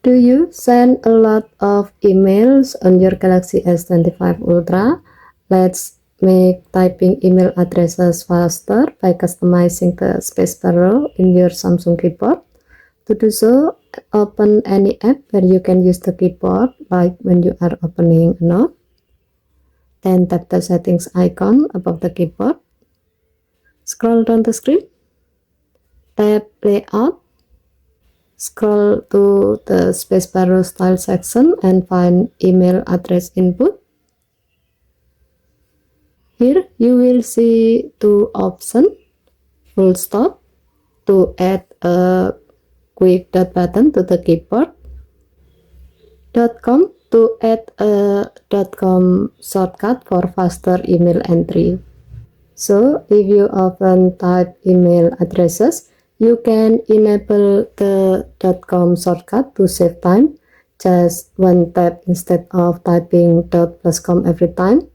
Do you send a lot of emails on your Galaxy S25 Ultra? Let's make typing email addresses faster by customizing the spacebar row in your Samsung keyboard. To do so, open any app where you can use the keyboard, like when you are opening a note. Then tap the settings icon above the keyboard. Scroll down the screen. Tap Layout. Scroll to the spacebar row style section and find email address input. Here you will see two options: full stop to add a quick dot button to the keyboard, .com to add a .com shortcut for faster email entry. So if you often type email addresses, you can enable the .com shortcut to save time. Just one tap instead of typing .com every time.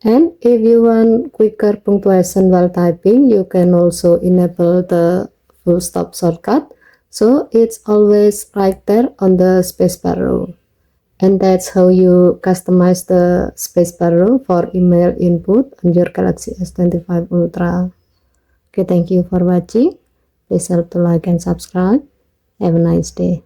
And if you want quicker punctuation while typing, you can also enable the full stop shortcut, so it's always right there on the spacebar row. And that's how you customize the spacebar row for email input on your Galaxy S25 Ultra. Okay, thank you for watching. Please help to like and subscribe. Have a nice day.